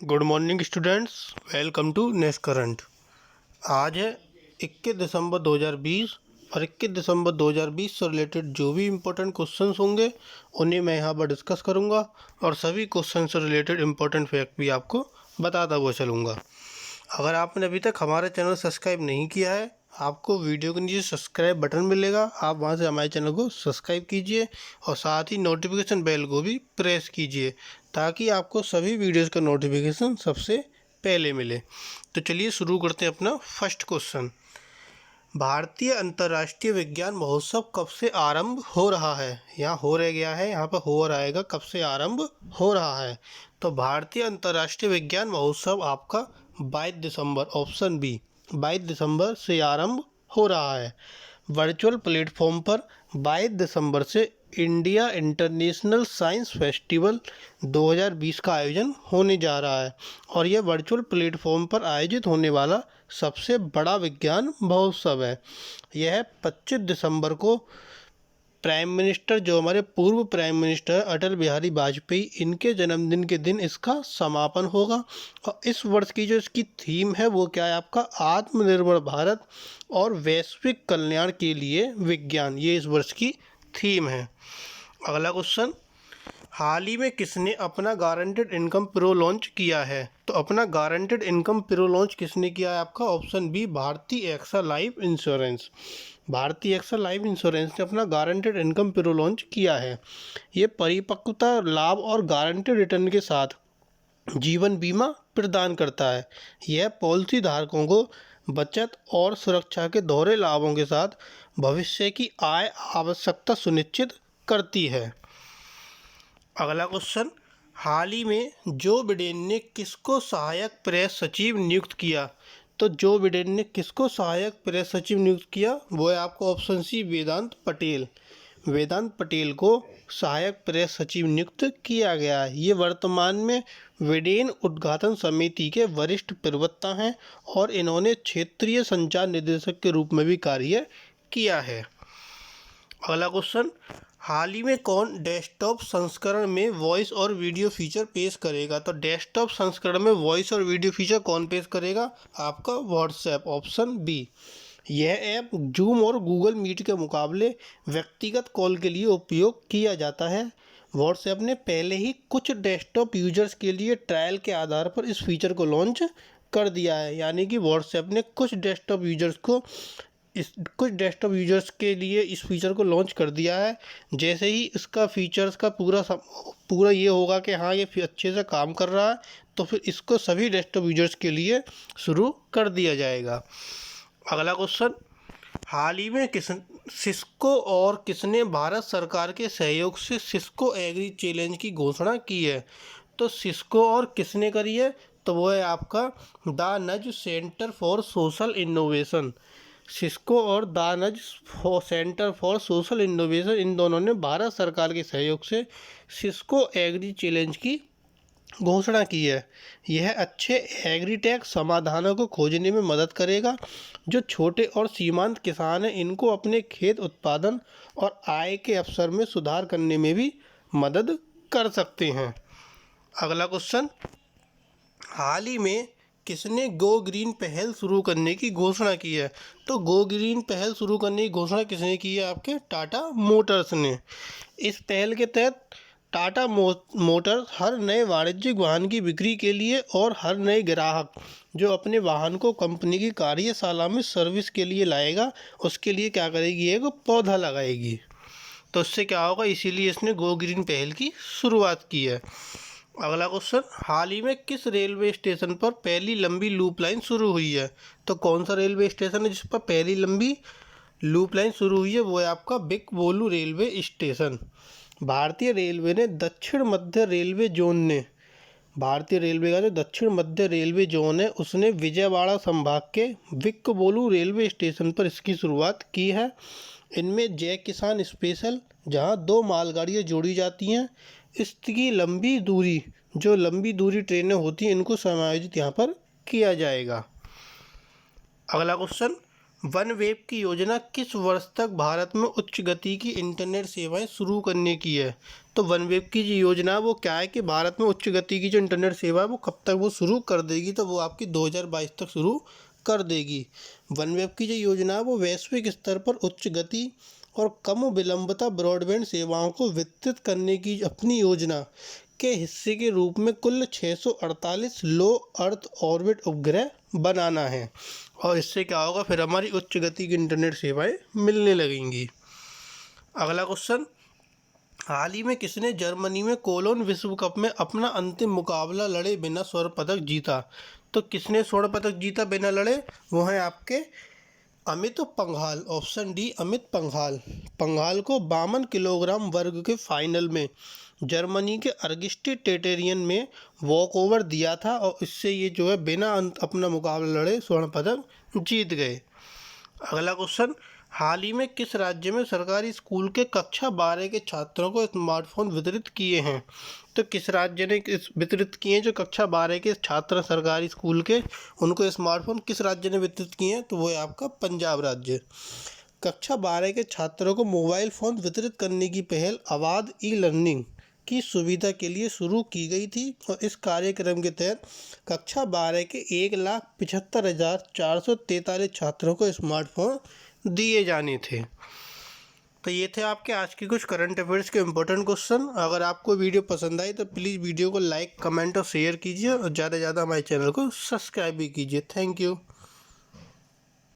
Good morning students, welcome to next current. आज है 21 दिसंबर 2020 और 21 दिसंबर 2020 से रिलेटेड जो भी इम्पोर्टेंट क्वेश्चंस होंगे उन्हें मैं यहाँ पर डिस्कस करूँगा और सभी क्वेश्चन से रिलेटेड इम्पोर्टेंट फैक्ट भी आपको बताता हुआ चलूँगा। अगर आपने अभी तक हमारा चैनल सब्सक्राइब नहीं किया है, आपको वीडियो के नीचे सब्सक्राइब बटन मिलेगा, आप वहां से हमारे चैनल को सब्सक्राइब कीजिए और साथ ही नोटिफिकेशन बेल को भी प्रेस कीजिए ताकि आपको सभी वीडियोस का नोटिफिकेशन सबसे पहले मिले। तो चलिए शुरू करते हैं अपना फर्स्ट क्वेश्चन। भारतीय अंतर्राष्ट्रीय विज्ञान महोत्सव कब से आरंभ हो रहा है? यहाँ हो रह गया है, यहाँ पर हो आएगा, कब से आरंभ हो रहा है? तो भारतीय अंतर्राष्ट्रीय विज्ञान महोत्सव आपका 22 दिसंबर, ऑप्शन बी, 22 दिसंबर से आरंभ हो रहा है। वर्चुअल प्लेटफॉर्म पर 22 दिसंबर से इंडिया इंटरनेशनल साइंस फेस्टिवल 2020 का आयोजन होने जा रहा है और यह वर्चुअल प्लेटफॉर्म पर आयोजित होने वाला सबसे बड़ा विज्ञान महोत्सव है। यह 25 दिसंबर को प्राइम मिनिस्टर, जो हमारे पूर्व प्राइम मिनिस्टर अटल बिहारी वाजपेयी, इनके जन्मदिन के दिन इसका समापन होगा। और इस वर्ष की जो इसकी थीम है वो क्या है आपका? आत्मनिर्भर भारत और वैश्विक कल्याण के लिए विज्ञान, ये इस वर्ष की थीम है। अगला क्वेश्चन, हाल ही में किसने अपना गारंटेड इनकम प्रो लॉन्च किया है? तो अपना गारंटेड इनकम प्रो लॉन्च किसने किया है आपका? ऑप्शन बी, भारतीय एक्सा लाइफ इंश्योरेंस। भारतीय एक्सा लाइफ इंश्योरेंस ने अपना गारंटेड इनकम प्रो लॉन्च किया है। ये परिपक्वता लाभ और गारंटेड रिटर्न के साथ जीवन बीमा प्रदान करता है। यह पॉलिसी धारकों को बचत और सुरक्षा के दोहरे लाभों के साथ भविष्य की आय आवश्यकता सुनिश्चित करती है। अगला क्वेश्चन, हाल ही में जो बिडेन ने किसको सहायक प्रेस सचिव नियुक्त किया? तो जो बिडेन ने किसको सहायक प्रेस सचिव नियुक्त किया वो है आपको ऑप्शन सी, वेदांत पटेल। वेदांत पटेल को सहायक प्रेस सचिव नियुक्त किया गया है। ये वर्तमान में बिडेन उद्घाटन समिति के वरिष्ठ प्रवक्ता हैं और इन्होंने क्षेत्रीय संचार निदेशक के रूप में भी कार्य किया है। अगला क्वेश्चन, हाल ही में कौन डेस्कटॉप संस्करण में वॉइस और वीडियो फीचर पेश करेगा? तो डेस्कटॉप संस्करण में वॉइस और वीडियो फीचर कौन पेश करेगा? आपका व्हाट्सएप, ऑप्शन बी। यह ऐप जूम और गूगल मीट के मुकाबले व्यक्तिगत कॉल के लिए उपयोग किया जाता है। व्हाट्सएप ने पहले ही कुछ डेस्कटॉप यूजर्स के लिए ट्रायल के आधार पर इस फीचर को लॉन्च कर दिया है। यानी कि व्हाट्सएप ने कुछ डेस्कटॉप यूजर्स के लिए इस फीचर को लॉन्च कर दिया है। जैसे ही इसका फीचर्स का पूरा ये होगा कि हाँ ये अच्छे से काम कर रहा है, तो फिर इसको सभी डेस्कटॉप यूजर्स के लिए शुरू कर दिया जाएगा। अगला क्वेश्चन, हाल ही में सिस्को और किसने भारत सरकार के सहयोग से सिस्को एग्री चैलेंज की घोषणा की है? तो सिस्को और किसने करी है? तो वो है आपका द नज centre for social innovation. Cisco और द नज सेंटर फॉर सोशल इनोवेशन, इन दोनों ने भारत सरकार के सहयोग से सिस्को एग्री चैलेंज की घोषणा की है। यह अच्छे एग्रीटेक समाधानों को खोजने में मदद करेगा जो छोटे और सीमांत किसान हैं, इनको अपने खेत उत्पादन और आय के अवसर में सुधार करने में भी मदद कर सकते हैं। अगला क्वेश्चन, हाल ही में किसने गो ग्रीन पहल शुरू करने की घोषणा की है? तो गो ग्रीन पहल शुरू करने की घोषणा किसने की है? आपके टाटा मोटर्स ने। इस पहल के तहत टाटा मोटर्स हर नए वाणिज्यिक वाहन की बिक्री के लिए और हर नए ग्राहक जो अपने वाहन को कंपनी की कार्यशाला में सर्विस के लिए लाएगा, उसके लिए क्या करेगी? एक पौधा लगाएगी। तो इससे क्या होगा? इसीलिए इसने गो ग्रीन पहल की शुरुआत की है। अगला क्वेश्चन, हाल ही में किस रेलवे स्टेशन पर पहली लंबी लूप लाइन शुरू हुई है? तो कौन सा रेलवे स्टेशन है जिस पर पहली लंबी लूप लाइन शुरू हुई है? वो है आपका बिकवोलू रेलवे स्टेशन। भारतीय रेलवे का जो दक्षिण मध्य रेलवे जोन है उसने विजयवाड़ा संभाग के बिकवोलू रेलवे स्टेशन पर इसकी शुरुआत की है। इनमें जय किसान स्पेशल, जहां 2 मालगाड़ियां जोड़ी जाती हैं, इसकी लंबी दूरी ट्रेनें होती हैं, इनको समायोजित यहाँ पर किया जाएगा। अगला क्वेश्चन, वन वेब की योजना किस वर्ष तक भारत में उच्च गति की इंटरनेट सेवाएं शुरू करने की है? तो वन वेब की जो योजना है वो क्या है कि भारत में उच्च गति की जो इंटरनेट सेवा है वो कब तक वो शुरू कर देगी? तो वो आपकी 2022 तक शुरू कर देगी। वन वेब की जो योजना है वो वैश्विक स्तर पर उच्च गति और कम विलंबता ब्रॉडबैंड सेवाओं को वितरित करने की अपनी योजना के हिस्से के रूप में कुल 648 लो अर्थ ऑर्बिट उपग्रह बनाना है। और इससे क्या होगा, फिर हमारी उच्च गति की इंटरनेट सेवाएं मिलने लगेंगी। अगला क्वेश्चन, हाल ही में किसने जर्मनी में कोलोन विश्व कप में अपना अंतिम मुकाबला लड़े बिना स्वर्ण पदक जीता? तो किसने स्वर्ण पदक जीता बिना लड़े? वो हैं आपके अमित पंघाल। Option D Amit Panghal. पंघाल को 52 किलोग्राम वर्ग के फाइनल में जर्मनी के अर्गिस्टी टेटेरियन में वॉक ओवर दिया था और इससे ये जो है बिना अपना मुकाबला लड़े स्वर्ण पदक जीत गए। अगला क्वेश्चन, हाल ही में किस राज्य में सरकारी स्कूल के कक्षा 12 के छात्रों को स्मार्टफोन वितरित किए हैं? तो किस राज्य ने इस वितरित किए हैं? जो कक्षा 12 के छात्र सरकारी स्कूल के, उनको स्मार्टफोन किस राज्य ने वितरित किए हैं? तो वो है आपका पंजाब राज्य। कक्षा 12 के छात्रों को मोबाइल फ़ोन वितरित करने की पहल अवध ई लर्निंग की सुविधा के लिए शुरू की गई थी और इस कार्यक्रम के तहत कक्षा 12 के 1,75,443 छात्रों को स्मार्टफोन दिए जाने थे। तो ये थे आपके आज के कुछ करंट अफेयर्स के इम्पोर्टेंट क्वेश्चन। अगर आपको वीडियो पसंद आई तो प्लीज़ वीडियो को लाइक, कमेंट और शेयर कीजिए और ज़्यादा से ज़्यादा हमारे चैनल को सब्सक्राइब भी कीजिए। Thank you.